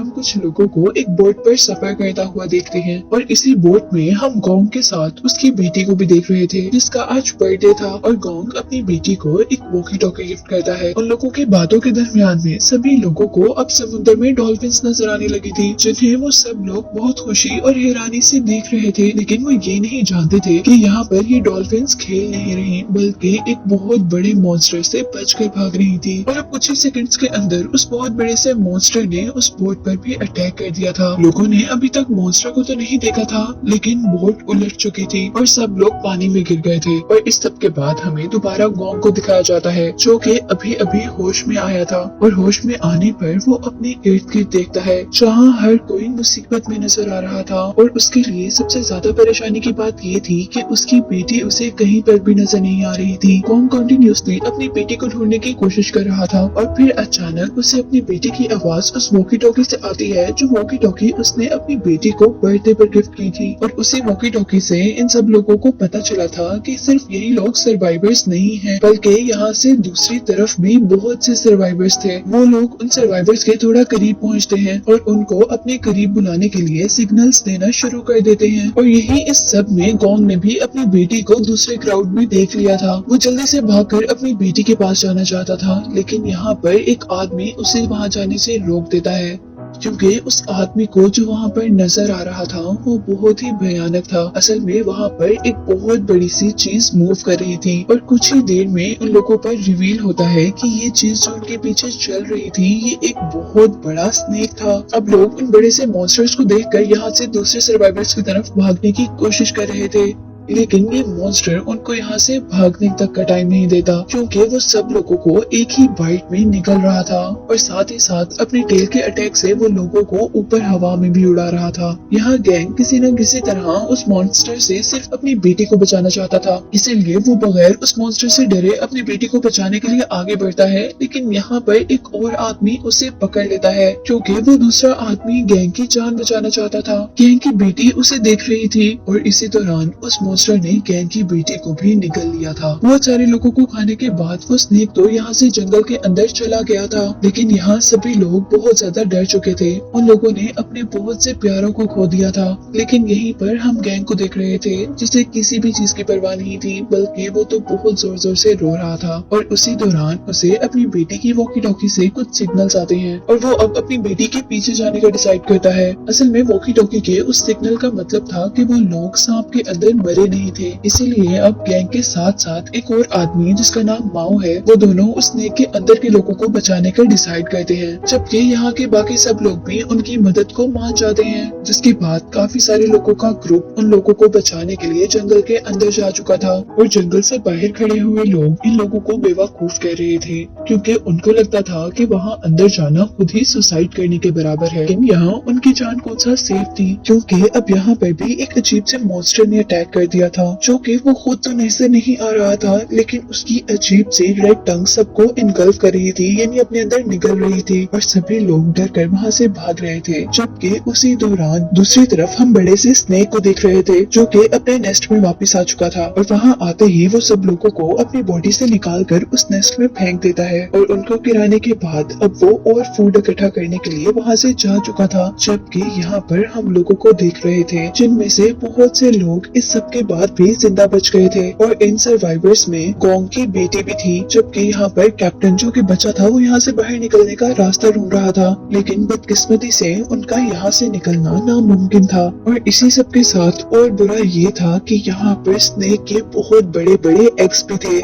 हम कुछ लोगों को एक बोट पर सफर करता हुआ देखते हैं और इसी बोट में हम गोंग के साथ उसकी बेटी को भी देख रहे थे जिसका आज बर्थडे था। और गोंग अपनी बेटी को एक वॉकी टॉकी गिफ्ट करता है। उन लोगों की बातों के दरमियान में सभी लोगों को अब समुद्र में डॉल्फिन्स नजर आने लगी थी, जिन्हें वो सब लोग बहुत खुशी और हैरानी से देख रहे थे। लेकिन वो ये नहीं जानते थे कि यहाँ पर ये डॉल्फिन्स खेल नहीं रही बल्कि एक बहुत बड़े मॉन्स्टर से बचकर भाग रही थी। और अब कुछ ही सेकंड्स के अंदर उस बहुत बड़े से मॉन्स्टर ने उस बोट पर भी अटैक कर दिया था। लोगों ने अभी तक मॉन्स्टर को तो नहीं देखा था लेकिन बोट उलट चुकी थी और सब लोग पानी में गिर गए थे। और इस सब के बाद हमें दोबारा गोंग को दिखाया जाता है जो कि अभी अभी होश में आया था। और होश में आने पर वो अपने इर्द गिर्द देखता है जहाँ हर कोई मुसीबत में नजर आ रहा था। और उसके लिए सबसे ज्यादा परेशानी की बात ये थी कि उसकी बेटी उसे कहीं पर भी नजर नहीं आ रही थी। गोंग कंटिन्यूअसली अपनी बेटी को ढूंढने की कोशिश कर रहा था और फिर अचानक उसे अपनी बेटी की आवाज उस वॉकी टॉकी से आती है जो वॉकी टॉकी उसने अपनी बेटी को बर्थडे पर गिफ्ट की थी। और उसी वॉकी टॉकी से इन सब लोगों को पता चला था कि सिर्फ यही लोग सर्वाइवर्स नहीं हैं बल्कि यहाँ से दूसरी तरफ भी बहुत से सर्वाइवर्स थे। वो लोग उन सर्वाइवर्स के थोड़ा करीब पहुँचते हैं और उनको अपने करीब बुलाने के लिए सिग्नल्स देना शुरू कर देते हैं। और यही इस सब में गोंग ने भी अपनी बेटी को दूसरे क्राउड में देख लिया था। वो जल्दी से भागकर अपनी बेटी के पास जाना चाहता था लेकिन यहाँ पर एक आदमी उसे वहाँ जाने से रोक देता है क्योंकि उस आदमी को जो वहाँ पर नजर आ रहा था वो बहुत ही भयानक था। असल में वहाँ पर एक बहुत बड़ी सी चीज मूव कर रही थी और कुछ ही देर में उन लोगों पर रिवील होता है कि ये चीज जो उनके पीछे चल रही थी ये एक बहुत बड़ा स्नेक था। अब लोग उन बड़े से मॉन्स्टर्स को देखकर यहाँ से दूसरे सर्वाइवर्स की तरफ भागने की कोशिश कर रहे थे लेकिन ये मॉन्स्टर उनको यहाँ से भागने तक का टाइम नहीं देता क्योंकि वो सब लोगों को एक ही बाइट में निकल रहा था और साथ ही साथ अपने टेल के अटैक से वो लोगों को ऊपर हवा में भी उड़ा रहा था। यहाँ गैंग किसी न किसी तरह उस मॉन्स्टर से सिर्फ अपनी बेटी को बचाना चाहता था, इसीलिए वो बगैर उस मॉन्स्टर से डरे अपनी बेटी को बचाने के लिए आगे बढ़ता है। लेकिन यहाँ पर एक और आदमी उसे पकड़ लेता है क्योंकि वो दूसरा आदमी गैंग की जान बचाना चाहता था। गैंग की बेटी उसे देख रही थी और इसी दौरान उस मॉन्स्टर ने गैंग की बेटी को भी निगल लिया था। बहुत सारे लोगों को खाने के बाद वो स्नेक तो यहाँ से जंगल के अंदर चला गया था लेकिन यहाँ सभी लोग बहुत ज्यादा डर चुके थे। उन लोगों ने अपने बहुत से प्यारों को खो दिया था लेकिन यहीं पर हम गैंग को देख रहे थे जिसे किसी भी चीज की परवाह नहीं थी बल्कि वो तो बहुत जोर जोर से रो रहा था। और उसी दौरान उसे अपनी बेटी की वॉकी टॉकी से कुछ सिग्नल्स आते हैं और वो अब अपनी बेटी के पीछे जाने का डिसाइड करता है। असल में वॉकी टॉकी के उस सिग्नल का मतलब था कि वो लोग सांप के अंदर मरे नहीं थे, इसीलिए अब गैंग के साथ साथ एक और आदमी जिसका नाम माओ है वो दोनों उस स्नेक के अंदर के लोगों को बचाने का डिसाइड करते हैं। जबकि यहाँ के बाकी सब लोग भी उनकी मदद को मान जाते हैं जिसके बाद काफी सारे लोगों का ग्रुप उन लोगों को बचाने के लिए जंगल के अंदर जा चुका था। और जंगल से बाहर खड़े हुए लोग इन लोगों को बेवकूफ कह रहे थे क्योंकि उनको लगता था कि वहाँ अंदर जाना खुद ही सुसाइड करने के बराबर है। लेकिन यहाँ उनकी जान कौन सा सेफ थी क्योंकि अब यहाँ पर भी एक अजीब से मॉन्स्टर ने अटैक कर दिया था जो कि वो खुद तो नजर नहीं आ रहा था लेकिन उसकी अजीब सी रेड टंग सबको इनगल्फ कर रही थी यानी अपने अंदर निगल रही थी और सभी लोग डर कर वहाँ से भाग रहे थे। जबकि उसी दौरान दूसरी तरफ हम बड़े से स्नेक को देख रहे थे जो कि अपने नेस्ट में वापस आ चुका था और वहाँ आते ही वो सब लोगों को अपनी बॉडी से निकाल कर उस नेस्ट में फेंक देता है और उनको गिराने के बाद अब वो और फूड इकट्ठा करने के लिए वहाँ से जा चुका था। जबकि यहाँ पर हम लोगों को देख रहे थे जिनमें से बहुत से लोग इस सब के बाद भी जिंदा बच गए थे और इन सर्वाइवर्स में गोंग की बेटी भी थी। जबकि यहाँ पर कैप्टन जो कि बचा था वो यहाँ से बाहर निकलने का रास्ता ढूंढ रहा था लेकिन बदकिस्मती से उनका यहाँ से निकलना नामुमकिन था। और इसी सब के साथ और बुरा ये था कि यहाँ पर स्नेक के बहुत बड़े बड़े एग्स भी थे।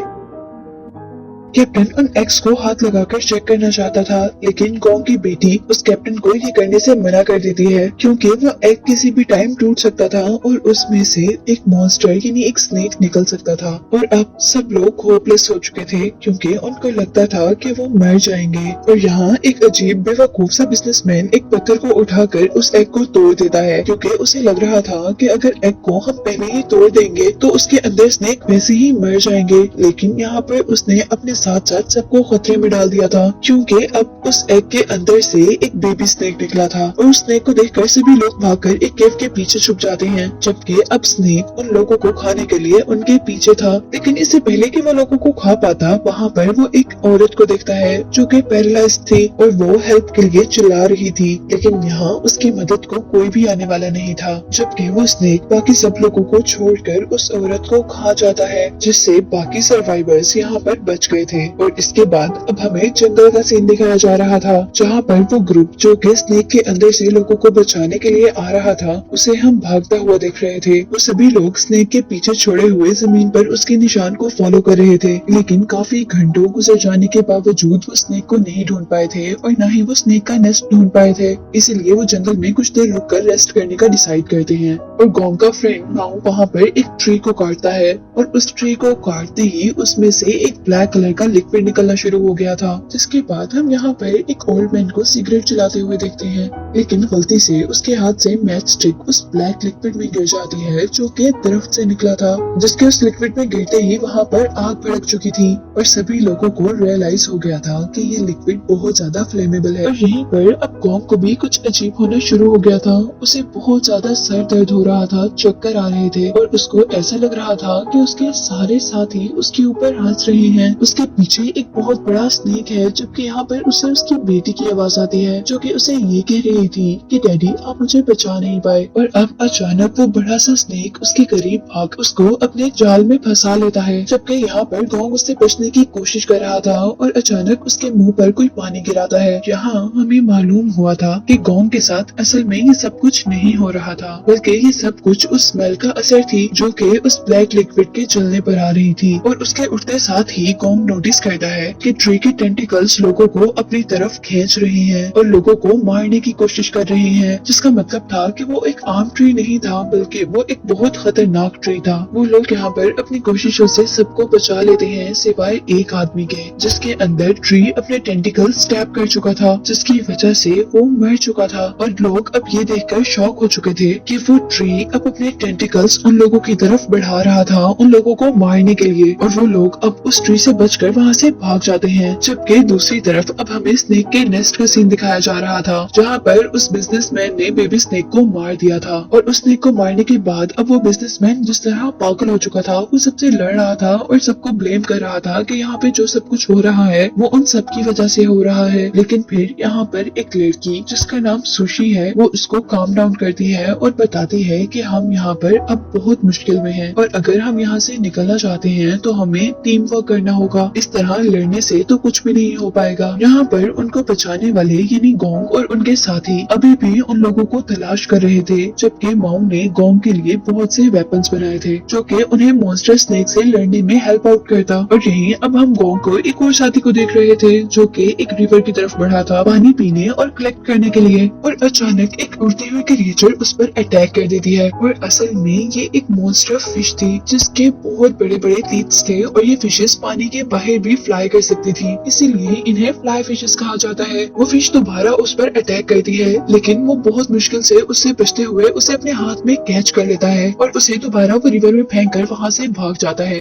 कैप्टन उन एग्स को हाथ लगाकर चेक करना चाहता था लेकिन गोंग की बेटी उस कैप्टन को ये करने से मना कर देती है क्योंकि वो एग किसी भी टाइम टूट सकता था और उसमें से एक मॉन्स्टर यानी एक स्नेक निकल सकता था। और अब सब लोग होपलेस हो चुके थे क्योंकि उनको लगता था कि वो मर जाएंगे। और यहाँ एक अजीब बेवकूफ सा बिजनेसमैन एक पत्थर को उठाकर उस एग को तोड़ देता है क्योंकि उसे लग रहा था कि अगर एग को हम पहले ही तोड़ देंगे तो उसके अंदर स्नेक वैसे ही मर जाएंगे। लेकिन यहाँ पर उसने अपने साथ साथ सबको खतरे में डाल दिया था, क्योंकि अब उस एग के अंदर से एक बेबी स्नेक निकला था और उस स्नेक को देखकर सभी लोग भागकर एक केव के पीछे छुप जाते हैं, जबकि अब स्नेक उन लोगों को खाने के लिए उनके पीछे था। लेकिन इससे पहले कि वो लोगों को खा पाता, वहाँ पर वो एक औरत को देखता है जो कि पैरालाइज थी और वो हेल्प के लिए चिल्ला रही थी, लेकिन यहाँ उसकी मदद को कोई भी आने वाला नहीं था। जबकि वो स्नेक बाकी सब लोगों को छोड़कर उस औरत को खा जाता है, जिससे बाकी सर्वाइवर्स यहाँ पर बच गए थे। और इसके बाद अब हमें जंगल का सीन दिखाया जा रहा था, जहाँ पर वो ग्रुप जो कि स्नेक के अंदर से लोगों को बचाने के लिए आ रहा था, उसे हम भागता हुआ देख रहे थे। वो सभी लोग स्नेक के पीछे छोड़े हुए जमीन पर उसके निशान को फॉलो कर रहे थे, लेकिन काफी घंटों गुजर जाने के बावजूद वो स्नेक को नहीं ढूंढ पाए थे और न ही वो स्नेक का नेस्ट ढूंढ पाए थे। इसीलिए वो जंगल में कुछ देर रुककर रेस्ट करने का डिसाइड करते हैं और गोंग का फ्रेंड माओ वहाँ पर एक ट्री को काटता है और उस ट्री को काटते ही उसमें से एक ब्लैक कलर का लिक्विड निकलना शुरू हो गया था, जिसके बाद हम यहाँ पर एक ओल्ड मैन को सिगरेट जलाते हुए देखते हैं, लेकिन गलती से उसके हाथ से मैच स्टिक उस ब्लैक लिक्विड में गिर जाती है जो कि दरख्त से निकला था, जिसके उस लिक्विड में गिरते ही वहाँ पर आग भड़क चुकी थी और सभी लोगों को रियलाइज हो गया था कि ये लिक्विड बहुत ज्यादा फ्लेमेबल है। और यहीं पर अब गोंग को भी कुछ अजीब होना शुरू हो गया था। उसे बहुत ज्यादा सर दर्द हो रहा था, चक्कर आ रहे थे और उसको ऐसा लग रहा था कि उसके सारे साथी उसके ऊपर हंस रहे हैं। उसके पीछे एक बहुत बड़ा स्नेक है, जबकि यहाँ पर उसे उसकी बेटी की आवाज आती है जो कि उसे ये कह रही थी कि डैडी आप मुझे बचा नहीं पाए। और अब अचानक वो बड़ा सा स्नेक उसके करीब आकर उसको अपने जाल में फंसा लेता है, जबकि यहाँ पर गोंग उससे बचने की कोशिश कर रहा था और अचानक उसके मुंह पर कोई पानी गिराता है। यहाँ हमें मालूम हुआ था कि गोंग के साथ असल में ये सब कुछ नहीं हो रहा था, बल्कि ये सब कुछ उस स्मेल का असर थी जो कि उस ब्लैक लिक्विड के जलने पर आ रही थी। और उसके उठते साथ ही गोंग नोटिस करता है कि ट्री के टेंटिकल्स लोगों को अपनी तरफ खींच रही हैं और लोगों को मारने की कोशिश कर रही हैं, जिसका मतलब था कि वो एक आम ट्री नहीं था, बल्कि वो एक बहुत खतरनाक ट्री था। वो लोग यहाँ पर अपनी कोशिशों से सबको बचा लेते हैं सिवाय एक आदमी के, जिसके अंदर ट्री अपने टेंटिकल स्टैब कर चुका था, जिसकी वजह से वो मर चुका था। और लोग अब ये देखकर शॉक हो चुके थे कि वो ट्री अब अपने टेंटिकल्स उन लोगों की तरफ बढ़ा रहा था, उन लोगों को मारने के लिए। और वो लोग अब उस ट्री से बचकर वहाँ से भाग जाते हैं। जबकि दूसरी तरफ अब हमें स्नेक के नेस्ट का सीन दिखाया जा रहा था, जहाँ पर उस बिजनेसमैन ने बेबी स्नेक को मार दिया था। और उस स्नेक को मारने के बाद अब वो बिजनेसमैन जिस तरह पागल हो चुका था, वो सबसे लड़ रहा था और सबको ब्लेम कर रहा था कि यहाँ पे जो सब कुछ हो रहा है वो उन सब की वजह से हो रहा है। लेकिन फिर यहाँ पर एक लड़की जिसका नाम सुशी है, वो उसको काम डाउन करती है और बताती है कि हम यहाँ पर अब बहुत मुश्किल में हैं और अगर हम यहाँ से निकलना चाहते हैं तो हमें टीम वर्क करना होगा, इस तरह लड़ने से तो कुछ भी नहीं हो पाएगा। यहाँ पर उनको बचाने वाले यानी गोंग और उनके साथी अभी भी उन लोगों को तलाश कर रहे थे, जबकि माओ ने गोंग के लिए बहुत से वेपन्स बनाए थे जो कि उन्हें मॉन्स्टर स्नेक से लड़ने में हेल्प आउट करता। और यहीं अब हम गोंग को एक और साथी को देख रहे थे जो कि एक रिवर की तरफ बढ़ा था पानी पीने और कलेक्ट करने के लिए, और अचानक एक उड़ती हुई क्रिएचर उस पर अटैक कर देती है। और असल में ये एक मॉन्स्टर फिश थी जिसके बहुत बड़े बड़े टीथ थे और ये फिशेस पानी के बाहर भी फ्लाई कर सकती थी, इसीलिए इन्हें फ्लाई फिशेस कहा जाता है। वो फिश दोबारा उस पर अटैक करती है, लेकिन वो बहुत मुश्किल से उससे बचते हुए उसे अपने हाथ में कैच कर लेता है और उसे दोबारा वो रिवर में फेंक कर वहाँ से भाग जाता है।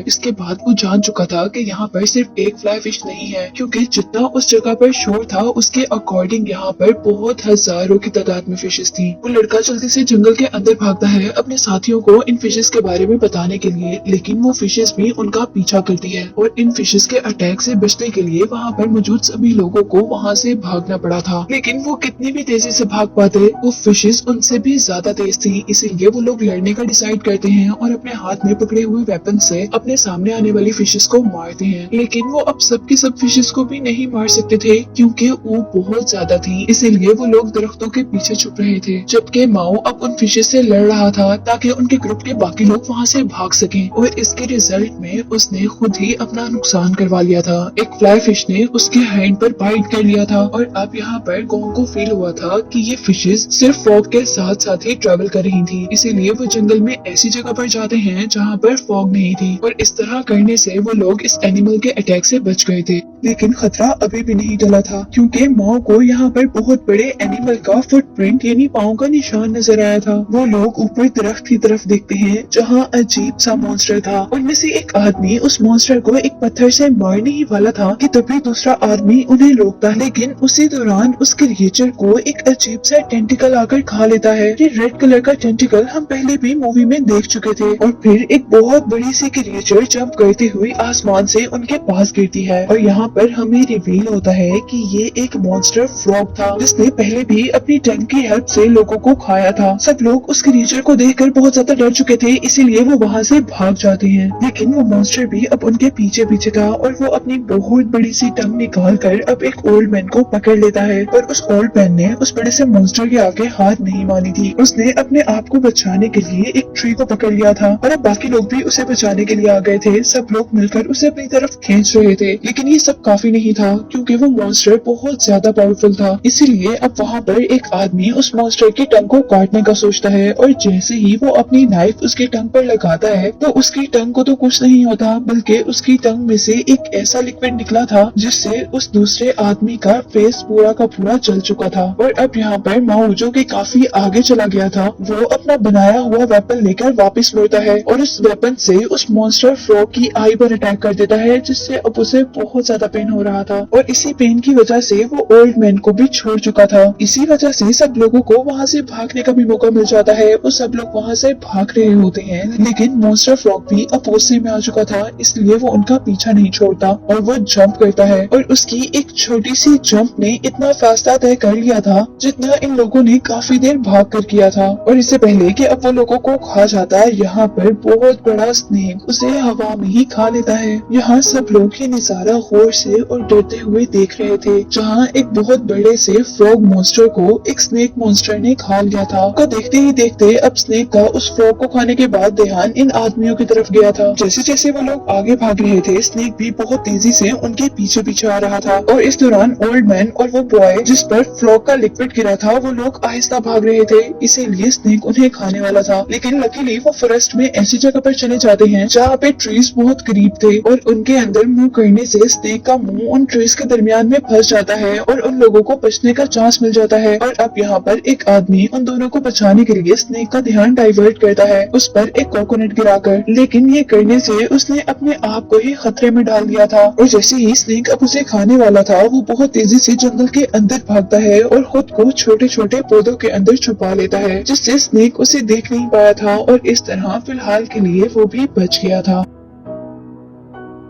इसके बाद वो जान चुका था कि यहाँ पर सिर्फ एक फ्लाई फिश नहीं है, क्योंकि जितना उस जगह पर शोर था उसके अकॉर्डिंग यहाँ पर बहुत हजारों की तादाद में फिशेस थी। वो लड़का जल्दी से जंगल के अंदर भागता है अपने साथियों को इन फिशेस के बारे में बताने के लिए, लेकिन वो फिशेस भी उनका पीछा करती है और इन फिशेस के अटैक से बचने के लिए वहाँ पर मौजूद सभी लोगों को वहाँ से भागना पड़ा था। लेकिन वो कितनी भी तेजी से भाग पाते, वो फिशेस उनसे भी ज्यादा तेज थी, इसीलिए वो लोग लड़ने का डिसाइड करते हैं और अपने हाथ में पकड़े हुए वेपन से अपने सामने आने वाली फिशेस को मारते हैं। लेकिन वो अब सबकी सब फिशेस को भी नहीं मार सकते थे क्योंकि वो बहुत ज्यादा थी, इसीलिए वो लोग दरख्तों के पीछे छुप रहे थे। जबकि माओ अब उन फिशेस से लड़ रहा था ताकि उनके ग्रुप के बाकी लोग वहाँ से भाग सकें, और इसके रिजल्ट में उसने खुद ही अपना नुकसान करवा लिया था। एक फ्लाई फिश ने उसके हैंड पर बाइट कर लिया था और अब यहाँ पर गोंग को फील हुआ था कि ये फिशेस सिर्फ फॉग के साथ साथ ही ट्रेवल कर रही थी, इसीलिए वो जंगल में ऐसी जगह पर जाते हैं जहाँ पर फॉग नहीं थी। और इस तरह करने से वो लोग इस एनिमल के अटैक से बच गए थे। लेकिन खतरा अभी भी नहीं टला था, क्योंकि माओ को यहाँ पर बहुत बड़े एनिमल का फुटप्रिंट यानी पाँव का निशान नजर आया था। वो लोग ऊपर दरख्त की तरफ देखते हैं जहाँ अजीब सा मॉन्स्टर था। उनमें से एक आदमी उस मॉन्स्टर को एक पत्थर से मारने ही वाला था कि तभी दूसरा आदमी उन्हें रोकता है, लेकिन उसी दौरान उस क्रिएचर को एक अजीब सा टेंटिकल आकर खा लेता है। ये रेड कलर का टेंटिकल हम पहले भी मूवी में देख चुके थे। और फिर एक बहुत बड़ी सी क्रिएचर जंप करते हुए आसमान से उनके पास गिरती है और यहाँ पर हमें रिवील होता है कि ये एक मॉन्स्टर फ्रॉग था जिसने पहले भी अपनी टंग की हेल्प से लोगों को खाया था। सब लोग उस क्रिएचर को देखकर बहुत ज्यादा डर चुके थे, इसीलिए वो वहाँ से भाग जाते हैं। लेकिन वो मॉन्स्टर भी अब उनके पीछे पीछे था और वो अपनी बहुत बड़ी सी टंग निकाल कर अब एक ओल्ड मैन को पकड़ लेता है। और उस ओल्ड मैन ने उस बड़े से मॉन्स्टर के आगे हाथ नहीं मानी थी। उसने अपने आप को बचाने के लिए एक ट्री को पकड़ लिया था और अब बाकी लोग भी उसे बचाने के लिए आ गए थे। सब लोग मिलकर उसे अपनी तरफ खींच रहे थे, लेकिन ये सब काफी नहीं था क्योंकि वो मॉन्स्टर बहुत ज्यादा पावरफुल था। इसीलिए अब वहाँ पर एक आदमी उस मॉन्स्टर की टंग को काटने का सोचता है और जैसे ही वो अपनी नाइफ उसकी टंग पर लगाता है तो उसकी टंग को तो कुछ नहीं होता, बल्कि उसकी टंग में से एक ऐसा लिक्विड निकला था जिससे उस दूसरे आदमी का फेस पूरा का पूरा जल चुका था। और अब यहाँ पर माओ जो कि काफी आगे चला गया था, वो अपना बनाया हुआ वेपन लेकर वापस मुड़ता है और उस वेपन से उस मॉन्स्टर फ्रॉग की आई पर अटैक कर देता है, जिससे अब उसे बहुत ज्यादा पेन हो रहा था। और इसी पेन की वजह से वो ओल्ड मैन को भी छोड़ चुका था। इसी वजह से सब लोगों को वहाँ से भागने का भी मौका मिल जाता है और सब लोग वहाँ से भाग रहे होते हैं। लेकिन मॉन्स्टर फ्रॉग भी अब गुस्से में आ चुका था, इसलिए वो उनका पीछा नहीं छोड़ता और वो जंप करता है। और उसकी एक छोटी सी जंप ने इतना फासला तय कर लिया था जितना इन लोगों ने काफी देर भाग कर किया था। और इससे पहले कि अब वो लोगों को खा जाता है, यहाँ पर बहुत बड़ा स्नेक उसे हवा में ही खा लेता है। यहाँ सब लोग ये नजारा गौर से और डरते हुए देख रहे थे, जहाँ एक बहुत बड़े से फ्रॉग मॉन्स्टर को एक स्नेक मॉन्स्टर ने खा लिया था। को देखते ही देखते अब स्नेक का उस फ्रॉग को खाने के बाद ध्यान इन आदमियों की तरफ गया था। जैसे जैसे वो लोग आगे भाग रहे थे, स्नेक भी बहुत तेजी से उनके पीछे पीछे आ रहा था। और इस दौरान ओल्ड मैन और वो बॉय जिस पर फ्रॉग का लिक्विड गिरा था, वो लोग आहिस्ता भाग रहे थे, इसीलिए स्नेक उन्हें खाने वाला था। लेकिन लकीली वो फॉरेस्ट में ऐसी जगह पर चले जाते हैं जहाँ पे ट्रीज बहुत करीब थे और उनके अंदर मुंह करने से स्नेक का मुंह उन ट्रीज के दरमियान में फंस जाता है और उन लोगों को बचने का चांस मिल जाता है। और अब यहाँ पर एक आदमी उन दोनों को बचाने के लिए स्नेक का ध्यान डाइवर्ट करता है उस पर एक कोकोनट गिराकर, लेकिन ये करने से उसने अपने आप को ही खतरे में डाल दिया था। और जैसे ही स्नेक अब उसे खाने वाला था, वो बहुत तेजी से जंगल के अंदर भागता है और खुद को छोटे छोटे पौधों के अंदर छुपा लेता है, जिससे स्नेक उसे देख नहीं पाया था और इस तरह फिलहाल के लिए वो भी बच गया था।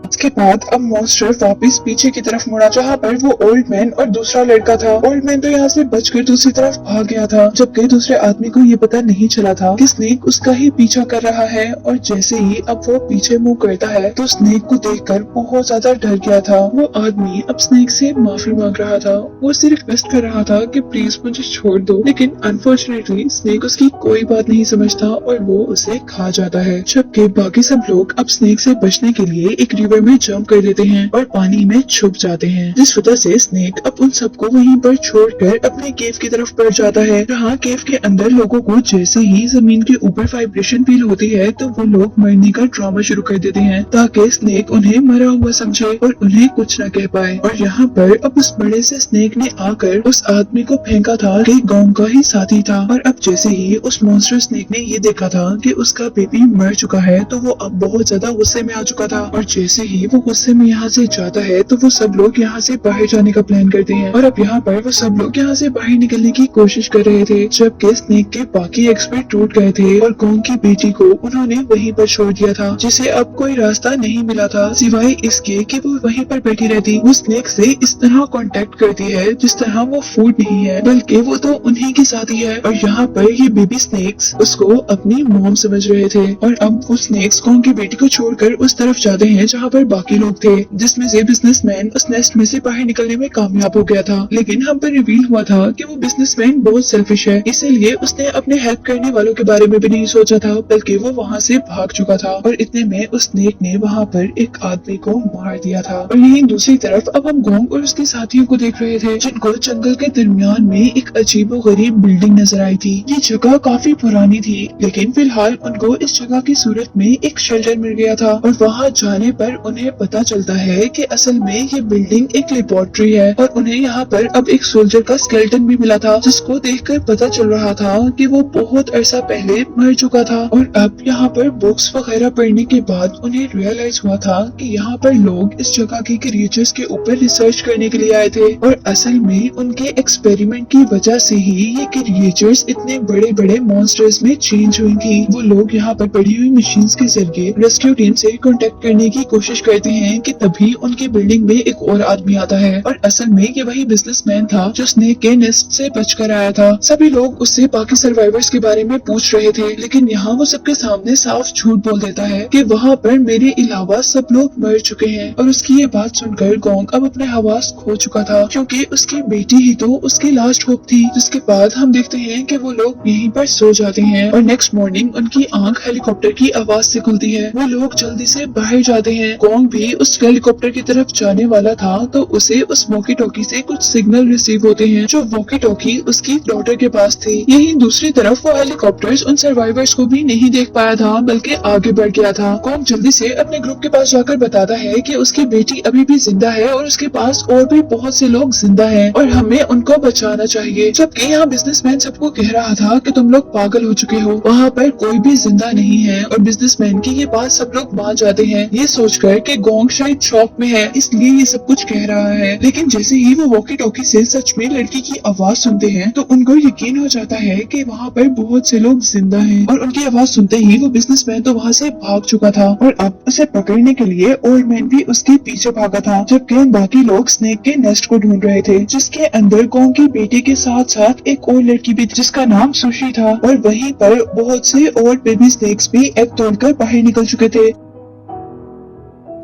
इसके बाद अब मॉन्स्टर वापस पीछे की तरफ मुड़ा, जहाँ पर वो ओल्ड मैन और दूसरा लड़का था। ओल्ड मैन तो यहाँ से बचकर दूसरी तरफ भाग गया था, जबकि दूसरे आदमी को ये पता नहीं चला था कि स्नेक उसका ही पीछा कर रहा है। और जैसे ही अब वो पीछे मुंह करता है तो स्नेक को देखकर बहुत ज्यादा डर गया था। वो आदमी अब स्नेक से माफी मांग रहा था, वो उसे रिक्वेस्ट कर रहा था कि प्लीज मुझे छोड़ दो, लेकिन अनफॉर्चुनेटली स्नेक उसकी कोई बात नहीं समझता और वो उसे खा जाता है। जबकि बाकी सब लोग अब स्नेक से बचने के लिए एक रिवर में जंप कर देते हैं और पानी में छुप जाते हैं, जिस वजह से स्नेक अब उन सबको वहीं पर छोड़कर अपने केव की तरफ बढ़ जाता है। जहाँ केव के अंदर लोगों को जैसे ही जमीन के ऊपर वाइब्रेशन फील होती है तो वो लोग मरने का ड्रामा शुरू कर देते हैं, ताकि स्नेक उन्हें मरा हुआ समझे और उन्हें कुछ न कह पाए। और यहाँ पर अब उस बड़े से स्नेक ने आकर उस आदमी को फेंका था कि गांव का ही साथी था। और अब जैसे ही उस मॉन्स्टर स्नेक ने ये देखा था कि उसका बेबी मर चुका है, तो वो अब बहुत ज्यादा गुस्से में आ चुका था। और जैसे ही वो गुस्से में यहाँ से जाता है तो वो सब लोग यहाँ से बाहर जाने का प्लान करते हैं। और अब यहाँ पर वो सब लोग यहाँ से बाहर निकलने की कोशिश कर रहे थे, जबकि स्नेक के बाकी एक्सपर्ट टूट गए थे और गोंग की बेटी को उन्होंने वहीं पर छोड़ दिया था, जिसे अब कोई रास्ता नहीं मिला था सिवाय इसके कि वो वहीं पर बैठी रहती। वो स्नेक से इस तरह कांटेक्ट करती है जिस तरह वो फूड नहीं है, बल्कि वो तो उन्हीं की साथी है। और यहाँ पर ये बेबी स्नेक्स उसको अपनी मॉम समझ रहे थे। और अब वो स्नेक्स गोंग की बेटी को छोड़कर उस तरफ जाते हैं जहाँ पर पर बाकी लोग थे, जिसमें से बिजनेसमैन उस नेस्ट में से बाहर निकलने में कामयाब हो गया था। लेकिन हम पर रिवील हुआ था कि वो बिजनेसमैन बहुत सेल्फिश है, इसीलिए उसने अपने हेल्प करने वालों के बारे में भी नहीं सोचा था, बल्कि वो वहाँ से भाग चुका था। और इतने में उस स्नेक ने वहाँ पर एक आदमी को मार दिया था। और यहीं दूसरी तरफ अब हम गोंग और उसके साथियों को देख रहे थे, जिनको जंगल के दरमियान में एक अजीबोगरीब बिल्डिंग नजर आई थी। ये जगह काफी पुरानी थी, लेकिन फिलहाल उनको इस जगह की सूरत में एक शेल्टर मिल गया था। और वहाँ जाने पर उन्हें पता चलता है कि असल में ये बिल्डिंग एक लेबोरेटरी है, और उन्हें यहाँ पर अब एक सोल्जर का स्केलेटन भी मिला था, जिसको देखकर पता चल रहा था कि वो बहुत अरसा पहले मर चुका था। और अब यहाँ पर बुक्स वगैरह पढ़ने के बाद उन्हें रियलाइज हुआ था कि यहाँ पर लोग इस जगह के क्रिएचर्स के ऊपर रिसर्च करने के लिए आए थे, और असल में उनके एक्सपेरिमेंट की वजह से ही ये क्रिएचर्स इतने बड़े बड़े मॉन्स्टर्स में चेंज हुई थी। वो लोग यहाँ पर पड़ी हुई मशीन्स के जरिए रेस्क्यू टीम से कांटेक्ट करने की कोशिश करते हैं कि तभी उनकी बिल्डिंग में एक और आदमी आता है, और असल में ये वही बिजनेसमैन था जो स्नेक के नेस्ट से बचकर आया था। सभी लोग उससे बाकी सर्वाइवर्स के बारे में पूछ रहे थे, लेकिन यहाँ वो सबके सामने साफ झूठ बोल देता है कि वहाँ पर मेरे अलावा सब लोग मर चुके हैं। और उसकी ये बात सुनकर गोंग अब अपने हवास खो चुका था, क्योंकि उसकी बेटी ही तो उसकी लास्ट होप थी। जिसके बाद हम देखते हैं कि वो लोग यहीं पर सो जाते हैं, और नेक्स्ट मॉर्निंग उनकी आंख हेलीकॉप्टर की आवाज से खुलती है। वो लोग जल्दी से बाहर जाते हैं। गोंग भी उस हेलीकॉप्टर की तरफ जाने वाला था, तो उसे उस वॉकी टॉकी से कुछ सिग्नल रिसीव होते हैं, जो वॉकी टॉकी उसकी डॉटर के पास थी। यही दूसरी तरफ वो हेलीकॉप्टर्स उन सर्वाइवर्स को भी नहीं देख पाया था, बल्कि आगे बढ़ गया था। गोंग जल्दी से अपने ग्रुप के पास जाकर बताता है कि उसकी बेटी अभी भी जिंदा है, और उसके पास और भी बहुत से लोग जिंदा हैं, और हमें उनको बचाना चाहिए। जबकि यहाँ बिजनेसमैन सबको कह रहा था कि तुम लोग पागल हो चुके हो, वहाँ पर कोई भी जिंदा नहीं है। और बिजनेसमैन की ये बात सब लोग मान जाते हैं, ये सोचकर कि गोंग शायद शॉक में है, इसलिए ये सब कुछ कह रहा है। लेकिन जैसे ही वो वॉकी टॉकी से सच में लड़की की आवाज सुनते हैं, तो उनको यकीन हो जाता है कि वहाँ पर बहुत से लोग जिंदा हैं। और उनकी आवाज सुनते ही वो बिजनेसमैन तो वहाँ से भाग चुका था, और अब उसे पकड़ने के लिए ओल्ड मैन भी उसके पीछे भागा था। जबकि बाकी लोग स्नेक के नेस्ट को ढूंढ रहे थे, जिसके अंदर गोंग की बेटी के साथ साथ एक और लड़की भी थी, जिसका नाम सुशी था। और वहीं पर बहुत से और बेबी स्नेक्स भी एग तोड़कर बाहर निकल चुके थे।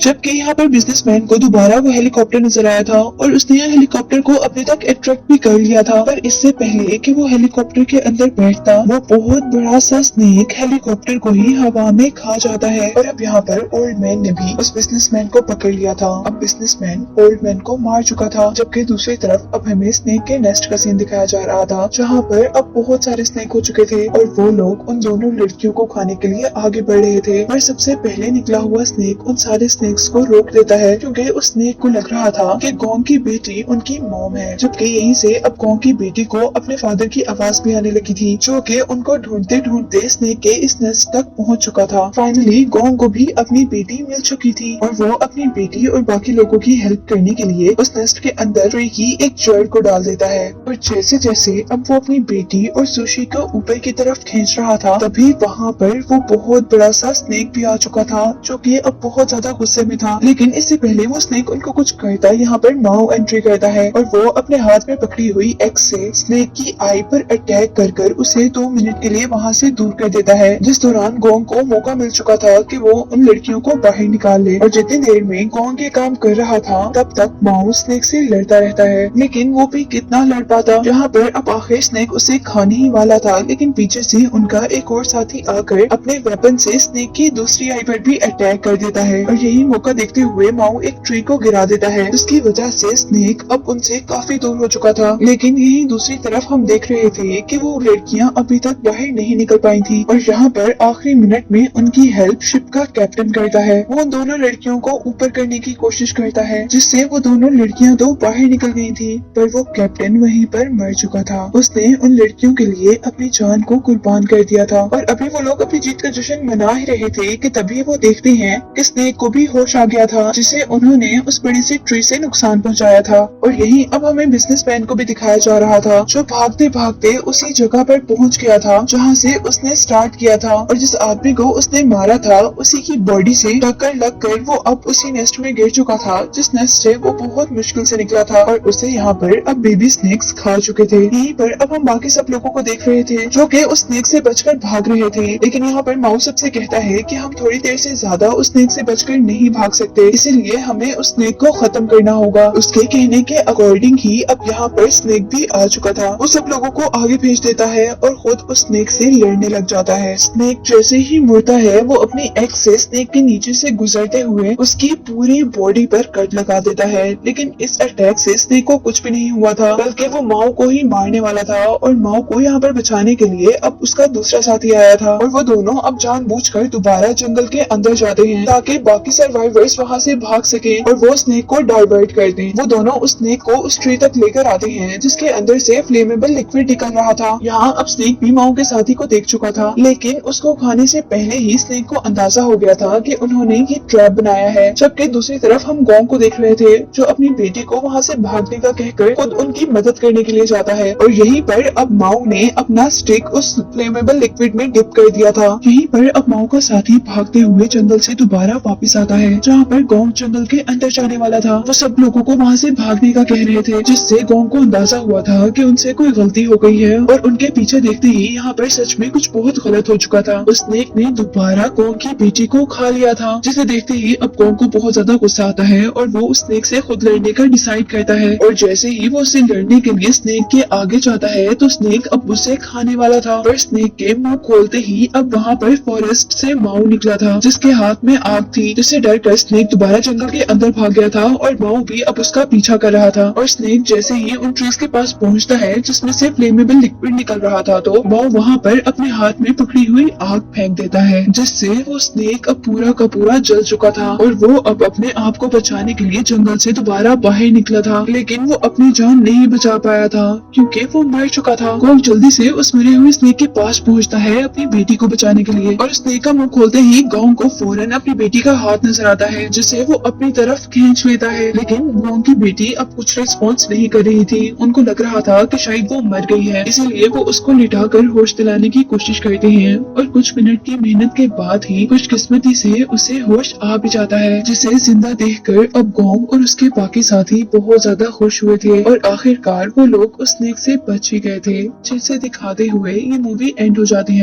जबकि यहाँ पर बिजनेसमैन को दोबारा वो हेलीकॉप्टर नजर आया था, और उसने यह हेलीकॉप्टर को अपने तक अट्रैक्ट भी कर लिया था। पर इससे पहले कि वो हेलीकॉप्टर के अंदर बैठता, वो बहुत बड़ा सा स्नेक हेलीकॉप्टर को ही हवा में खा जाता है। और अब यहाँ पर ओल्ड मैन ने भी उस बिजनेसमैन को पकड़ लिया था। अब बिजनेसमैन ओल्ड मैन को मार चुका था। जबकि दूसरी तरफ अब हमें स्नेक के नेस्ट का सीन दिखाया जा रहा था, जहाँ पर अब बहुत सारे स्नेक हो चुके थे, और वो लोग उन दोनों लड़कियों को खाने के लिए आगे बढ़ रहे थे। पर सबसे पहले निकला हुआ स्नेक उन सारे स्नेक्स को रोक देता है, क्योंकि उस स्नेक को लग रहा था कि गोंग की बेटी उनकी मॉम है। जबकि यहीं से अब गोंग की बेटी को अपने फादर की आवाज भी आने लगी थी, जो कि उनको ढूंढते ढूंढते स्नेक के इस नेस्ट तक पहुंच चुका था। फाइनली गोंग को भी अपनी बेटी मिल चुकी थी, और वो अपनी बेटी और बाकी लोगों की हेल्प करने के लिए उस नेस्ट के अंदर ट्री की एक जड़ को डाल देता है। और जैसे जैसे अब वो अपनी बेटी और सुशी को ऊपर की तरफ खींच रहा था, तभी वहाँ पर वो बहुत बड़ा सा स्नेक भी आ चुका था, जो कि अब बहुत ज्यादा गुस्से में था। लेकिन इससे पहले वो स्नेक उनको कुछ करता, यहाँ पर माओ एंट्री करता है, और वो अपने हाथ में पकड़ी हुई एक्स से स्नेक की आई पर अटैक कर उसे 2 मिनट के लिए वहाँ से दूर कर देता है। जिस दौरान गोंग को मौका मिल चुका था कि वो उन लड़कियों को बाहर निकाल ले। और जितनी देर में गोंग ये काम कर रहा था, तब तक माओ स्नेक से लड़ता रहता है, लेकिन वो भी कितना लड़ पाता। जहाँ पर अब आखिर स्नेक उसे खाने ही वाला था, लेकिन पीछे से उनका एक और साथी आकर अपने वेपन से स्नेक की दूसरी आई पर भी अटैक कर देता है। और यही मौका देखते हुए माओ एक ट्री को गिरा देता है, जिसकी वजह से स्नेक अब उनसे काफी दूर हो चुका था। लेकिन यही दूसरी तरफ हम देख रहे थे कि वो लड़कियां अभी तक बाहर नहीं निकल पाई थी, और यहाँ पर आखिरी मिनट में उनकी हेल्प शिप का कैप्टन करता है। वो उन दोनों लड़कियों को ऊपर करने की कोशिश करता है, जिससे वो दोनों लड़कियां तो बाहर निकल गई थी, पर वो कैप्टन वहीं पर मर चुका था। उसने उन लड़कियों के लिए अपनी जान को कुर्बान कर दिया था। और अभी वो लोग अपनी जीत का जश्न मना ही रहे थे कि तभी वो देखते हैं कि स्नेक को भी होश आ गया था, जिसे उन्होंने उस बड़ी सी ट्री से नुकसान पहुंचाया था। और यही अब हमें बिजनेसमैन को भी दिखाया जा रहा था, जो भागते भागते उसी जगह पर पहुंच गया था जहां से उसने स्टार्ट किया था। और जिस आदमी को उसने मारा था, उसी की बॉडी से टक्कर लगकर वो अब उसी नेस्ट में गिर चुका था, जिस नेस्ट से वो बहुत मुश्किल से निकला था, और उसे यहाँ पर अब बेबी स्नेक्स खा चुके थे। यहीं पर अब हम बाकी सब लोगों को देख रहे थे, जो कि उस स्नेक से बचकर भाग रहे थे। लेकिन यहाँ पर माउस सबसे कहता है कि हम थोड़ी देर से ज्यादा उस स्नेक से बचकर नहीं नहीं भाग सकते, इसीलिए हमें उस स्नेक को खत्म करना होगा। उसके कहने के अकॉर्डिंग ही अब यहाँ पर स्नेक भी आ चुका था। वो सब लोगों को आगे भेज देता है और खुद उस स्नेक से लड़ने लग जाता है। स्नेक जैसे ही मुड़ता है वो अपनी एक्स से स्नेक के नीचे से गुजरते हुए उसकी पूरी बॉडी पर कट लगा देता है, लेकिन इस अटैक से स्नेक को कुछ भी नहीं हुआ था, बल्कि वो माओ को ही मारने वाला था। और माओ को यहाँ पर बचाने के लिए अब उसका दूसरा साथी आया था और वो दोनों अब जानबूझकर दोबारा जंगल के अंदर जाते हैं ताकि बाकी सर्वाइवर्स वहाँ से भाग सके और वो स्नेक को डाइवर्ट कर दें। वो दोनों उस स्नेक को उस ट्री तक लेकर आते हैं जिसके अंदर से फ्लेमेबल लिक्विड निकल रहा था। यहाँ अब स्नेक भी माओ के साथी को देख चुका था, लेकिन उसको खाने से पहले ही स्नेक को अंदाजा हो गया था कि उन्होंने ये ट्रैप बनाया है। जबकि दूसरी तरफ हम गोंग को देख रहे थे जो अपनी बेटी को वहाँ से भागने का कहकर खुद उनकी मदद करने के लिए जाता है। और यहीं पर अब माओ ने अपना स्टिक उस फ्लेमेबल लिक्विड में डिप कर दिया था। यहीं पर अब माओ का साथी भागते हुए जंगल से दोबारा वापस आता है जहाँ पर गोंग जंगल के अंदर जाने वाला था। वो सब लोगों को वहाँ से भागने का कह रहे थे, जिससे गोंग को अंदाजा हुआ था कि उनसे कोई गलती हो गई है और उनके पीछे देखते ही यहाँ पर सच में कुछ बहुत गलत हो चुका था। उस स्नेक ने दोबारा गोंग की बेटी को खा लिया था, जिसे देखते ही अब गोंग को बहुत ज्यादा गुस्सा आता है और वो उस स्नेक से खुद लड़ने का डिसाइड करता है। और जैसे ही वो उससे लड़ने के लिए स्नेक के आगे जाता है तो स्नेक अब उसे खाने वाला था। पर स्नेक के मुंह खोलते ही अब वहाँ पर फॉरेस्ट से माओ निकला था जिसके हाथ में आग थी, जिससे डरकर स्नेक दोबारा जंगल के अंदर भाग गया था और माओ भी अब उसका पीछा कर रहा था। और स्नेक जैसे ही उन ट्रीज के पास पहुँचता है जिसमें से फ्लेमेबल लिक्विड निकल रहा था तो माओ वहाँ पर अपने हाथ में पकड़ी हुई आग फेंक देता है, जिससे वो स्नेक अब पूरा का पूरा जल चुका था और वो अब अपने आप को बचाने के लिए जंगल से दोबारा बाहर निकला था। लेकिन वो अपनी जान नहीं बचा पाया था क्योंकि वो मर चुका था। गोंग जल्दी से उस मरे हुए स्नेक के पास पहुंचता है अपनी बेटी को बचाने के लिए और स्नेक का मुंह खोलते ही गोंग को फौरन अपनी बेटी का हाथ नजर आता है जिसे वो अपनी तरफ खींच लेता है। लेकिन गोंग की बेटी अब कुछ रिस्पॉन्स नहीं कर रही थी। उनको लग रहा था कि शायद वो मर गई है, इसीलिए वो उसको लिटाकर होश दिलाने की कोशिश करते हैं और कुछ मिनट की मेहनत के बाद ही खुशकिस्मती से उसे होश आ भी जाता है, जिसे जिंदा देखकर अब गोंग और उसके बाकी साथी बहुत ज्यादा खुश हुए थे और आखिरकार वो लोग उस स्नेक से बच ही गए थे, जिसे दिखाते हुए ये मूवी एंड हो जाती है।